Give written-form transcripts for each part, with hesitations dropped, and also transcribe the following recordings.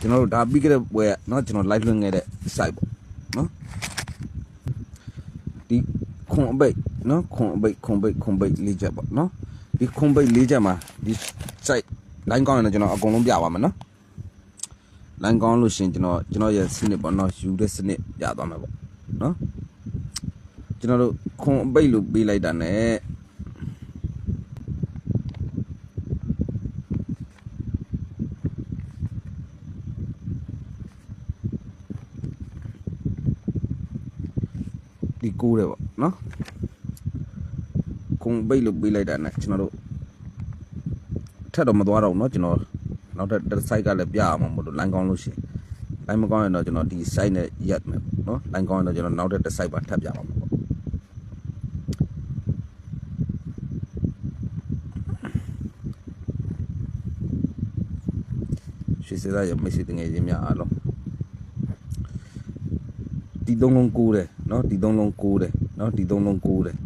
ကျွန်တော်တို့ဒါပြီးခဲ့တဲ့ပွဲเนาะကျွန်တော် live လွှင့်ခဲ့တဲ့ site ပေါ့เนาะဒီခွန်အပိတ်เนาะခွန်အပိတ်လေးချက်ပေါ့เนาะဒီခွန်ပိတ်လေးချက်မှာဒီ site line ကောင်းရင်တော့ကျွန်တော်အကုန်လုံးပြပါမယ်เนาะ line ကောင်းလို့ရှင်ကျွန်တော်ရဲ့စနစ်ပေါ့เนาะယူတဲ့စနစ်ပြသွားမယ်ပေါ့เนาะကျွန်တော်တို့ခွန်အပိတ်လို့ပေးလိုက်တာ ਨੇ ဒီကိုးတယ်ပေါ့เนาะခွန်ပိတ်လို့ပေးလိုက်တာ ਨੇ ကျွန်တော်တို့ထက်တော့မသွားတော့ဘူးเนาะကျွန်တော်နောက်ထပ် site ကလည်းပြရမှာမဟုတ်လို့ line ကောင်းလို့ရှင် line မကောင်းရင်တော့ကျွန်တော်ဒီ site နဲ့ရက်မယ်ပေါ့เนาะ line ကောင်းရင်တော့ကျွန်တော်နောက်ထပ် site ပါထပ်ပြပါမှာပေါ့ရှိစေရမိတ်ဆွေတငယ်ချင်းများအားလုံးဒီသုံးလုံးကိုးတယ်เนาะဒီသုံးလုံးကိုးတယ်เนาะဒီသုံးလုံးကိုးတယ်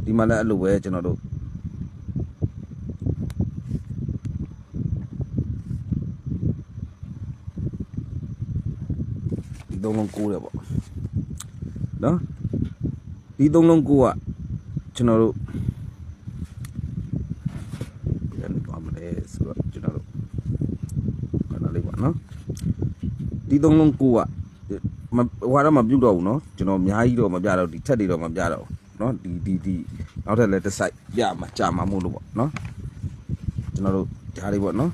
ဒီမှာလည်းအဲ့လိုပဲကျွန်တော်တို့ဒီသုံးလုံးကိုးတယ်ပေါ့เนาะဒီသုံးလုံးကိုးကကျွန်တော်တို့ပြန်သွားမလဲဆိုတော့ကျွန်တော်တို့ခဏလေးပါเนาะဒီသုံးလုံးကိုးကဟိုကတော့မပြုတ်တော့ဘူးเนาะကျွန်တော်အများကြီးတော့မပြတော့ဒီထက်တွေတော့မပြတော့ဘူးเนาะဒီနောက်ထပ်လည်းတစ်ဆိုင်ပြမှာကြာမှာမို့လို့ပေါ့เนาะကျွန်တော်တို့ဓာတ်တွေပေါ့เนาะ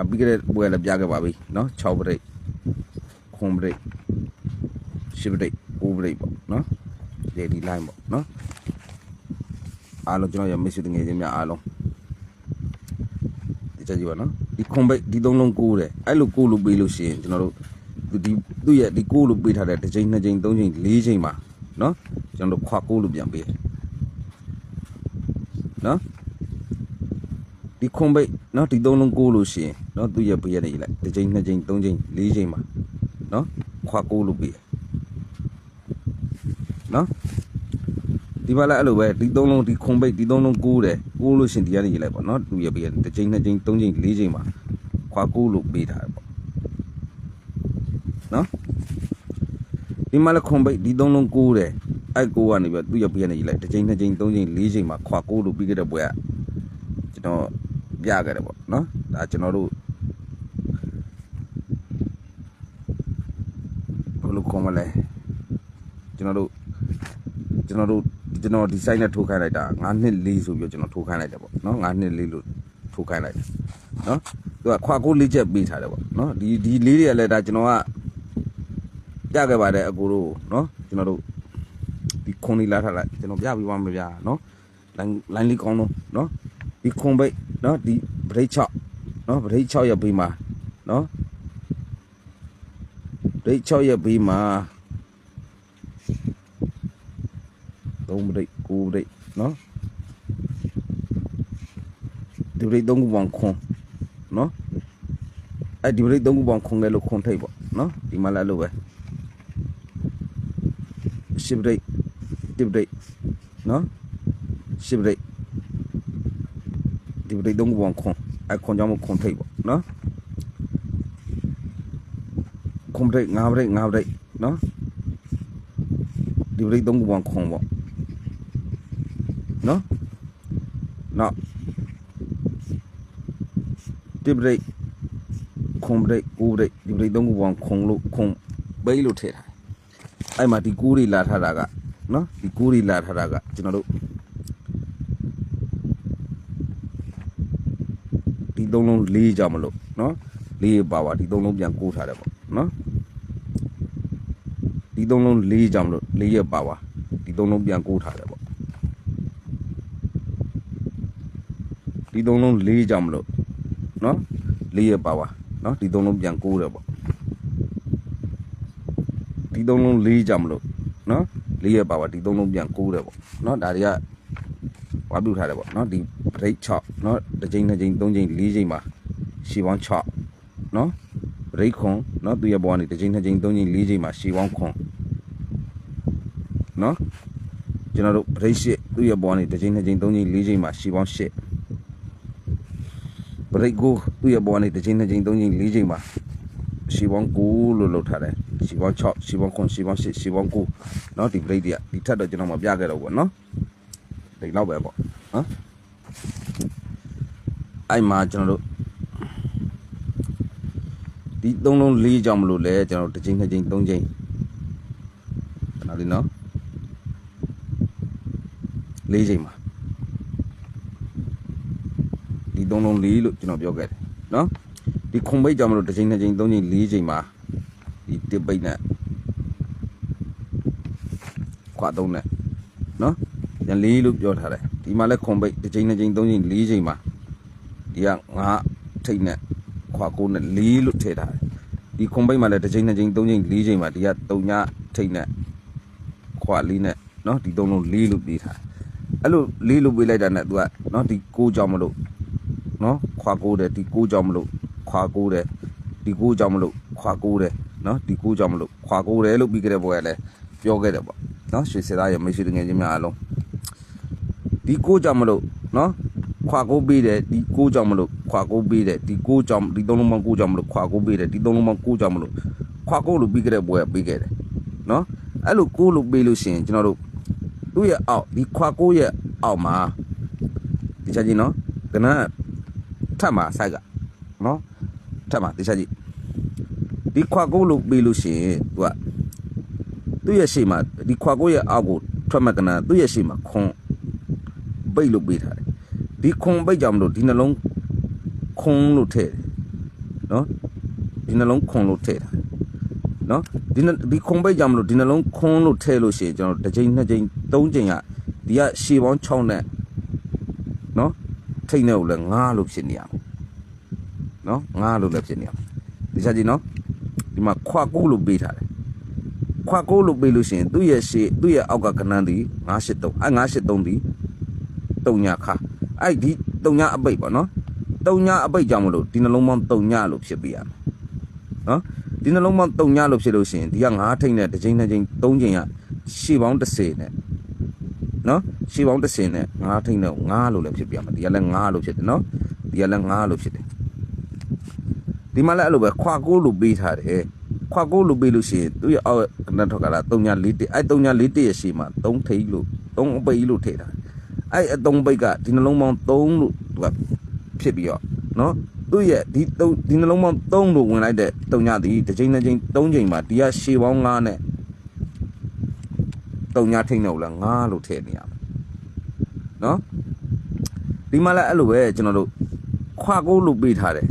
ပြီးခဲ့တဲ့ပွဲလည်းပြခဲ့ပါပြီเนาะ6 break 9 break 10 break 9 break ပေါ့เนาะဒီ line ပေါ့เนาะအားလုံးကျွန်တော်ရမိတ်ဆွေတငယ်ချင်းများအားလုံးဒီချက်ကြီးပါเนาะဒီခွန်ပိတ်ဒီသုံးလုံးကိုးတယ်အဲ့လိုကိုးလို့ပေးလို့ရှိရင်ကျွန်တော်တို့ဒီသူ့ရဲ့ဒီကိုးလို့ပေးထားတဲ့တစ်ချိန်နှစ်ချိန်သုံးချိန်လေးချိန်မှာเนาะကျွန်တော်တို့ခွာကိုးလို့ပြန်ပေးတယ်เนาะဒီခွန်ပိတ်เนาะဒီသုံးလုံးကိုးလို့ရှိရင်เนาะသူ့ရဲ့ပေးရနေလိုက်တစ်ချိန်နှစ်ချိန်သုံးချိန်လေးချိန်မှာเนาะခွာကိုးလို့ပေးတယ်เนาะဒီမှာလည်းအဲ့လိုပဲဒီသုံးလုံးဒီခွန်ပိတ်ဒီသုံးလုံးကိုးတယ်ကိုးလို့ရှင်ဒီကနေရေးလိုက်ပေါ့เนาะသူ့ရဲ့ပေးရတစ်ချိန်နှစ်ချိန်သုံးချိန်လေးချိန်မှာခွာကိုးလို့ပေးထားတယ်ပေါ့เนาะဒီမှာလည်းခွန်ပိတ်ဒီသုံးလုံးကိုးတယ်အဲ့ကိုးကနေပြီးသူ့ရဲ့ပေးရနေရေးလိုက်တစ်ချိန်နှစ်ချိန်သုံးချိန်လေးချိန်မှာခွာကိုးလို့ပြီးခဲ့တဲ့ပွဲကကျွန်တော်ပြခဲ့တယ်ပေါ့เนาะဒါကျွန်တော်တို့ဘယ်လိုခေါ်မလဲကျွန်တော်ဒီ site နဲ့ထိုးခိုင်းလိုက်တာ9နှစ်4ဆိုပြီးကျွန်တော်ထိုးခိုင်းလိုက်တယ်ပေါ့เนาะ9နှစ်4လို့ထိုးခိုင်းလိုက်တယ်เนาะသူကခွာကိုး4ချက်ပေးထားတယ်ပေါ့เนาะဒီလေးတွေကလည်းဒါကျွန်တော်ကပြခဲ့ပါတယ်အကိုတို့เนาะကျွန်တော်တို့ဒီခွန်လေးလာထားလိုက်ကျွန်တော်ပြပြီးပါမပြเนาะ line လေးကောင်းတော့เนาะဒီခွန်ပိတ်เนาะဒီဗရိတ်6เนาะဗရိတ်6ရပေးမှာเนาะဗရိတ်6ရပေးမှာ3 break 9 break เนาะဒီ break 3ခုပေါင်းခွန်เนาะအဲ့ဒီ break 3ခုပေါင်းခွန်လဲလို့ခွန်ထိတ်ပေါ့เนาะဒီမှာလည်းအဲ့လိုပဲ10 break 10 break เนาะ10 break ဒီ break 3ခုပေါင်းခွန်အဲ့ခွန်ကြောင့်မခွန်ထိတ်ပေါ့เนาะခွန် break 5 break 5 break เนาะဒီ break 3ခုပေါင်းခွန်ပေါ့เนาะနောက်ဒီ break ခွန် break 9 break ဒီ break 3ခုပေါင်းခွန်လို့ခွန်ပိတ်လို့ထည့်ထားအဲ့မှာဒီ9တွေလာထားတာကเนาะဒီ9တွေလာထားတာကကျွန်တော်တို့ဒီသုံးလုံး4ကြောင်မလို့เนาะ4ပါပါဒီသုံးလုံးပြန်ကိုးထားတယ်ပေါ့เนาะဒီသုံးလုံး4ကြောင်မလို့4ရပါပါဒီသုံးလုံးပြန်ကိုးထားတယ်ပေါ့ဒီသုံးလုံး4ကြောင်မလို့เนาะ4ရပါပါเนาะဒီသုံးလုံးပြန်ကိုးတယ်ပေါ့ဒီသုံးလုံး4ကြောင်မလို့เนาะ4ရပါပါဒီသုံးလုံးပြန်ကိုးတယ်ပေါ့เนาะဒါတွေကဝါပြုတ်ထားတယ်ပေါ့เนาะဒီ break 6เนาะတစ်ချိန်နှစ်ချိန်သုံးချိန်လေးချိန်မှာရှည်ပေါင်း6เนาะ break ခွန်เนาะသူရပေါ်ကနေတစ်ချိန်နှစ်ချိန်သုံးချိန်လေးချိန်မှာရှည်ပေါင်းခွန်เนาะကျွန်တော်တို့ break 8သူရပေါ်ကနေတစ်ချိန်နှစ်ချိန်သုံးချိန်လေးချိန်မှာရှည်ပေါင်း8 ရိတ်ကိုသူ့ရဲ့ဘောကနေတစ်ချိန်နှစ်ချိန်သုံးချိန်လေးချိန်မှာရှီပေါင်း9လို့လောက်ထားတယ်ရှီပေါင်း6ရှီပေါင်း9ရှီပေါင်း10ရှီပေါင်း9เนาะဒီ break တွေကဒီထက်တော့ကျွန်တော်မပြခဲ့တော့ဘူးเนาะဒီလောက်ပဲပေါ့နော်အဲ့မှာကျွန်တော်တို့ဒီ3လုံး4ကြောင်မလို့လဲကျွန်တော်တစ်ချိန်နှစ်ချိန်3ချိန်နော်ဒီနော်4ချိန်မှာဒီ3လုံး4လို့ကျွန်တော်ပြောခဲ့တယ်နော်ဒီခုံပိတ်ကြောင်မလို့တစ်ချိန်နှစ်ချိန်3ချိန်4ချိန်မှာဒီတစ်ပိတ်နဲ့ခွာ3နဲ့နော်ပြန်4လို့ပြောထားတယ်ဒီမှာလဲခုံပိတ်တစ်ချိန်နှစ်ချိန်3ချိန်4ချိန်မှာဒီက9ထိတ်နဲ့ခွာ9နဲ့4လို့ထည့်ထားတယ်ဒီခုံပိတ်မှာလဲတစ်ချိန်နှစ်ချိန်3ချိန်4ချိန်မှာဒီက3ညထိတ်နဲ့ခွာ4နဲ့နော်ဒီ3လုံး4လို့ပေးထားအဲ့လို4လို့ပေးလိုက်တာနဲ့ तू ကနော်ဒီ6ကြောင်မလို့နော်ခွာ9တယ်ဒီ6ကြောင်မလို့ခွာ9တယ်ဒီ6ကြောင်မလို့ခွာ9တယ်နော်ဒီ6ကြောင်မလို့ခွာ9တယ်လို့ပြီးခဲ့တဲ့ဘွယ်ကလည်းပြောခဲ့တယ်ပေါ့နော်ရွှေစစ်သားရဲ့မိတ်ဆွေငယ်ချင်းများအားလုံးဒီ6ကြောင်မလို့နော်ခွာ9ပေးတယ်ဒီ6ကြောင်မလို့ခွာ9ပေးတယ်ဒီ6ကြောင်ဒီ3လုံးပေါင်း6ကြောင်မလို့ခွာ9ပေးတယ်ဒီ3လုံးပေါင်း6ကြောင်မလို့ခွာ9လို့ပြီးခဲ့တဲ့ဘွယ်ကပေးခဲ့တယ်နော်အဲ့လို6လို့ပေးလို့ရှိရင်ကျွန်တော်တို့သူ့ရဲ့အောက်ဒီခွာ9ရဲ့အောက်မှာဒီချက်ကြီးနော်ကနန်းထပ်မှာဆိုက်ကနော်ထပ်မှာဒီချက်ကြီးဒီခွာ9လို့ပေးလို့ရှိရင်သူကသူ့ရဲ့ရှေ့မှာဒီခွာ9ရဲ့အောက်ကိုထွက်မဲ့ကနန်းသူ့ရဲ့ရှေ့မှာခွန်ပိတ်လို့ပေးထားတယ်ဒီခွန်ပိတ်ကြောင့်မလို့ဒီနှလုံးခွန်လို့ထည့်တယ်နော်ဒီနှလုံးခွန်လို့ထည့်တာနော်ဒီခွန်ပိတ်ကြောင့်မလို့ဒီနှလုံးခွန်လို့ထည့်လို့ရှိရင်ကျွန်တော်တစ်ချိန်နှစ်ချိန်သုံးချိန်ကဒီကရှေ့ပေါင်း6နဲ့နော်ထိတ်နေကိုလည်း9လို့ဖြစ်နေရမယ်နော်9လို့လည်းဖြစ်နေရမယ်ဒီချက်ကြီးနော်ဒီမှာခွာ9လို့ပေးထားတယ်ခွာ9လို့ပေးလို့ရှိရင်သူ့ရဲ့ရှေ့သူ့ရဲ့အောက်ကကနန်းဒီ983အဲ983ဒီ3ညခါအဲ့ဒီ3ညအပိတ်ပေါ့နော်3ညအပိတ်ကြောင့်မလို့ဒီနှလုံးပေါင်း3ညလို့ဖြစ်ပြရမယ်နော်ဒီနှလုံးပေါင်း3ညလို့ဖြစ်လို့ရှိရင်ဒီက9ထိတ်နဲ့တစ်ချိန်နှစ်ချိန်3ချိန်ကရှေ့ပေါင်း10နဲ့နော်ရှေ့ပေါင်း10နဲ့9ထိတ်နဲ့9လို့လည်းဖြစ်ပြရမယ်ဒီကလည်း9လို့ဖြစ်တယ်နော်ဒီကလည်း9လို့ဖြစ်တယ်ဒီမှာလည်းအဲ့လိုပဲခွာ9လို့ပေးထားတယ်ခွာ9လို့ပေးလို့ရှိရင်သူ့ရဲ့အောက်ကနန်းထောက်ကလာ3ည4တိအဲ့3ည4တိရဲ့ရှေ့မှာ3ထိတ်လို့3အပိတ်လို့ထည့်ထားအဲ့အ3ပိတ်ကဒီနှလုံးပေါင်း3လို့သူကဖြစ်ပြီးတော့နော်သူ့ရဲ့ဒီနှလုံးပေါင်း3လို့ဝင်လိုက်တဲ့3ညသည်တစ်ချိန်နှစ်ချိန်3ချိန်မှာဒီကရှေ့ပေါင်း9နဲ့3ညထိတ်နေလို့လား9လို့ထည့်နေရမယ်နော်ဒီမှာလည်းအဲ့လိုပဲကျွန်တော်တို့ခွာ9လို့ပေးထားတယ်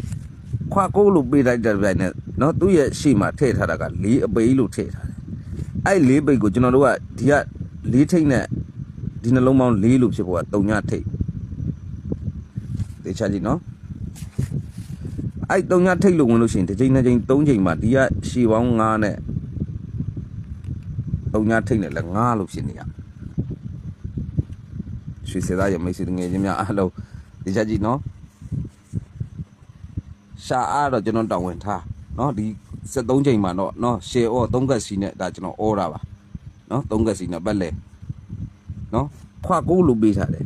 ခွာ9လို့ပေးလိုက်တဲ့ပြိုင်နဲ့နော်သူ့ရဲ့ရှေ့မှာထည့်ထားတာက4အပိတ်လို့ထည့်ထားတယ်အဲ့4ပိတ်ကိုကျွန်တော်တို့ကဒီက4ထိတ်နဲ့ဒီနှလုံးပေါင်း4လို့ဖြစ်ဖို့က3ညထိတ်တေချာကြည့်နော်အဲ့3ညထိတ်လို့ဝင်လို့ရှိရင်တစ်ချိန်နှစ်ချိန်3ချိန်မှာဒီကရှေ့ပေါင်း9နဲ့3ညထိတ်နဲ့လည်း9လို့ဖြစ်နေရရွှေစစ်သားရဲ့မိတ်ဆွေငယ်ချင်းများအားလုံးတေချာကြည့်နော်ရှာအားတော့ကျွန်တော်တောင်းဝင်ထားနော်ဒီ73ချိန်မှာတော့နော်ရှယ်အော်3ကတ်စီနဲ့ဒါကျွန်တော်အော်တာပါနော်3ကတ်စီနဲ့ပတ်လဲနော်ခွာ9လို့ပေးထားတယ်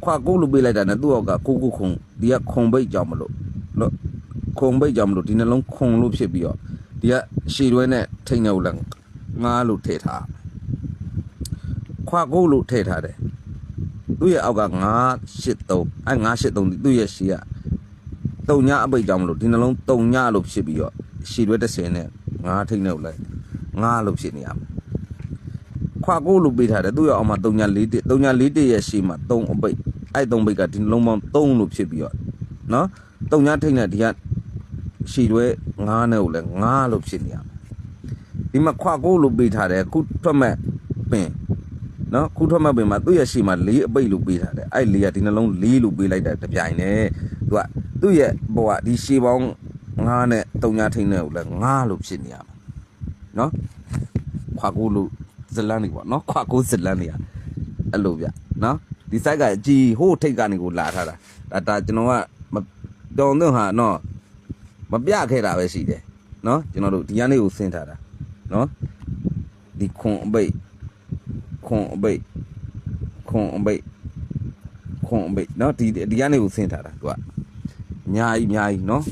ခွာ9လို့ပေးလိုက်တာနဲ့သူ့အောက်က9ခုခုဒီကခုံပိတ်ကြောင်မလို့နော်ခုံပိတ်ကြောင်မလို့ဒီနှလုံးခုံလို့ဖြစ်ပြီးတော့ဒီကရှည်တွဲနဲ့ထိတ်နေဦးလား9လို့ထည့်ထားခွာ9လို့ထည့်ထားတယ်သူ့ရဲ့အောက်က983အဲ983ဒီသူ့ရဲ့ရှည်က3ညအပိတ်ကြောင်မလို့ဒီနှလုံး3ညလို့ဖြစ်ပြီးတော့ရှည်တွဲ30နဲ့9ထိတ်နေဦးလား9လို့ဖြစ်နေရမယ်ခွာ9လို့ပေးထားတယ်သူ့ရဲ့အောက်မှာ3ည4တိ3ည4တိရဲ့ရှေ့မှာ3အပိတ်အဲ့3ပိတ်ကဒီနှလုံးပေါင်း3လို့ဖြစ်ပြီးတော့နော်3ညထိတ်နဲ့ဒီကရှည်တွဲ9နဲ့ကိုလည်း9လို့ဖြစ်နေရမယ်ဒီမှာခွာ9လို့ပေးထားတယ်ခုထွက်မဲ့ပင်နော်ခုထွက်မဲ့ပင်မှာသူ့ရဲ့ရှေ့မှာ4အပိတ်လို့ပေးထားတယ်အဲ့4ကဒီနှလုံး4လို့ပေးလိုက်တဲ့တပြိုင်နဲ့သူကသူ့ရဲ့ဘဝဒီရှေ့ပေါင်း9နဲ့3ညထိတ်နဲ့ကိုလည်း9လို့ဖြစ်နေရမယ်နော်ခွာ9လို့ဇလန်းနေပေါ့နော်ခွာ9ဇလန်းနေရအဲ့လိုဗျနော်ဒီ site ကကြည်ဟိုးထိတ်ကနေကိုလာထားတာဒါကျွန်တော်ကတော်တော့ဟာနော်မပြခဲ့တာပဲရှိတယ်နော်ကျွန်တော်တို့ဒီကနေကိုဆင်းထားတာနော်ဒီခွန်အပိတ်နော်ဒီကနေကိုဆင်းထားတာသူက များကြီးနော်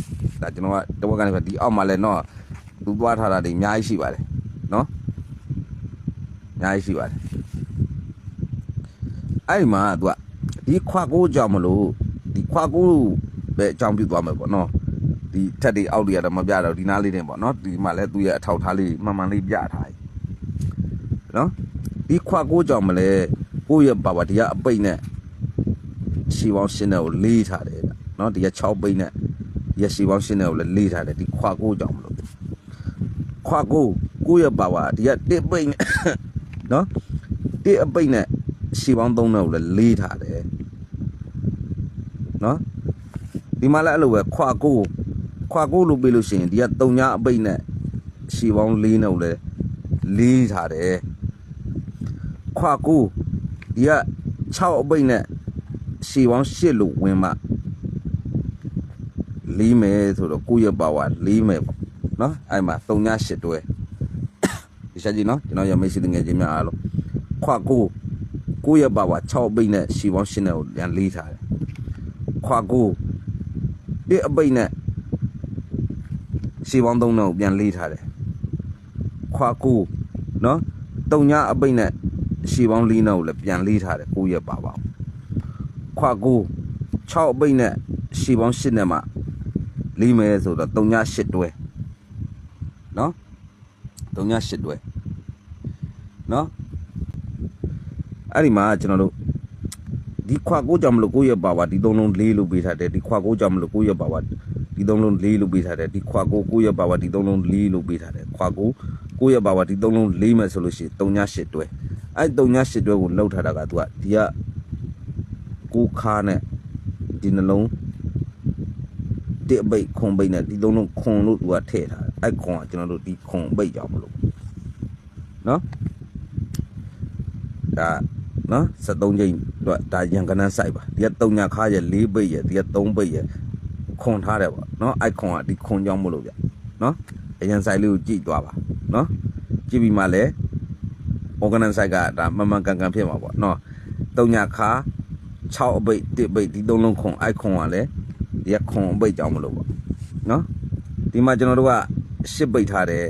ဒါကျွန်တော်ကတဝက်ကနေဒီအောက်မှာလဲနော်သူသွားထားတာတွေအများကြီးရှိပါတယ်နော်အများကြီးရှိပါတယ်အဲ့ဒီမှာသူကဒီခွာကိုကြောင့်မလို့ဒီခွာကိုပဲအကြောင်းပြုသွားမယ်ပေါ့နော်ဒီထက်တွေအောက်တွေကတော့မပြတော့ဒီနားလေးတင်ပေါ့နော်ဒီမှာလဲသူရဲ့အထောက်ထားလေးမှန်မှန်လေးပြထားတယ်နော်ဒီခွာကိုကြောင့်မလဲကိုရဲ့ဘာဒီကအပိတ်နဲ့ရှီပေါင်းရှင်းတဲ့ကိုလေးထားတယ်နော်ဒီက6ပိတ်နဲ့ဒီကရှီပေါင်းရှင်းတဲ့ကိုလည်းလေးထားတယ်ဒီခွာကိုကြောင့်မလို့ခွာကိုရဲ့ဘာဒီကတစ်ပိတ်နဲ့နော်တစ်အပိတ်နဲ့ရှီပေါင်း3နဲ့ကိုလည်းလေးထားတယ်နော်ဒီမှာလည်းအဲ့လိုပဲခွာကိုလို့ပြေးလို့ရှိရင်ဒီက3ညအပိတ်နဲ့ရှီပေါင်း4နဲ့ကိုလည်းလေးထားတယ်ခွာကိုဒီက6အပိတ်နဲ့ရှီပေါင်း8လို့ဝင်မှလေးမယ်ဆိုတော့ကိုယ့်ရဲ့ပါဝါလေးမယ်ပေါ့နော်အဲ့မှာ3ည8တွဲဒီချက်ကြီးနော်ကျွန်တော်ရမိတ်ဆွေတငယ်ချင်းများအားလုံးခွာကိုယ့်ရဲ့ပါဝါ6အပိတ်နဲ့ရှီပေါင်း8နဲ့ကိုပြန်လေးထားတယ်ခွာကိုဒီအပိတ်နဲ့ရှီပေါင်း3နဲ့ကိုပြန်လေးထားတယ်ခွာကိုနော်3ညအပိတ်နဲ့ရှီပေါင်း4နဲ့ကိုလည်းပြန်လေးထားတယ်ကိုယ့်ရဲ့ပါဝါခွာကို6အပိတ်နဲ့ရှီပေါင်း8နဲ့မှလေးမယ်ဆိုတော့3ည8တွဲနော်3ည8တွဲနော်အဲ့ဒီမှာကျွန်တော်တို့ဒီခွာကိုကြောင့်မလို့ကိုယ့်ရဲ့ပါဝါဒီ3လုံးလေးလို့ပေးထားတယ်ဒီခွာကိုကြောင့်မလို့ကိုယ့်ရဲ့ပါဝါဒီ3လုံးလေးလို့ပေးထားတယ်ဒီခွာကိုယ့်ရဲ့ပါဝါဒီ3လုံးလေးလို့ပေးထားတယ်ခွာကိုယ့်ရဲ့ပါဝါဒီ3လုံးလေးမယ်ဆိုလို့ရှိရင်3ည8တွဲအဲ့3ည8တွဲကိုလှုပ်ထားတာကသူကဒီကကိုခါနဲ့ဒီနှလုံးတစ်ပိတ်ခွန်ပိတ်နဲ့ဒီ3လုံးခွန်လို့သူကထည့်ထားတယ်အဲ့ခွန်ကကျွန်တော်တို့ဒီခွန်ပိတ်ကြောင့်မလို့နော်ဒါနော်73ချိန်တော့ဒါရန်ကနန်းဆိုင်ပါဒီက3ညခါရဲ့4ပိတ်ရဲ့ဒီက3ပိတ်ရဲ့ခွန်ထားတယ်ပေါ့နော်အဲ့ခွန်ကဒီခွန်ကြောင့်မလို့ဗျနော်အရန်ဆိုင်လေးကိုကြည့်သွားပါနော်ကြည့်ပြီးမှလည်း organize ဆိုင်ကဒါမမှန်ကန်ကန်ဖြစ်မှာပေါ့နော်3ညခါ6အပိတ်1ပိတ်ဒီ3လုံးခွန်အဲ့ခွန်ကလည်းဒီကခွန်အပိတ်ကြောင့်မလို့ပေါ့နော်ဒီမှာကျွန်တော်တို့က10ပိတ်ထားတယ်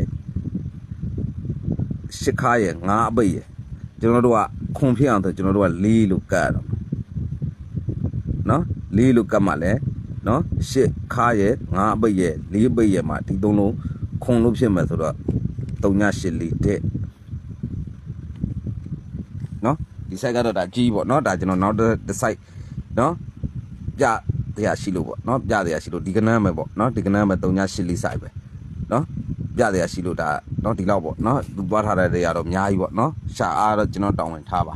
10ခါရဲ့9အပိတ်ရဲ့ကျွန်တော်တို့ကခွန်ဖြစ်အောင်ဆိုကျွန်တော်တို့က4လို့ကတ်ရတော့နော်4လို့ကတ်မှလဲနော်10ခါရဲ့9အပိတ်ရဲ့4ပိတ်ရဲ့မှာဒီ3လုံးခွန်လို့ဖြစ်မယ်ဆိုတော့3ည8 4တဲ့နော်ဒီ site ကတော့ဒါကြီးပေါ့နော်ဒါကျွန်တော်နောက်တစ် site နော်ပြတရားရှိလို့ပေါ့နော်ပြတရားရှိလို့ဒီကနန်းပဲပေါ့နော်ဒီကနန်းပဲ3ည8 4 site ပဲနော်ပြတရားရှိလို့ဒါနော်ဒီလောက်ပေါ့နော်သူသွားထားတဲ့နေရာတော့အများကြီးပေါ့နော်ရှာအားတော့ကျွန်တော်တောင်းဝင်ထားပါ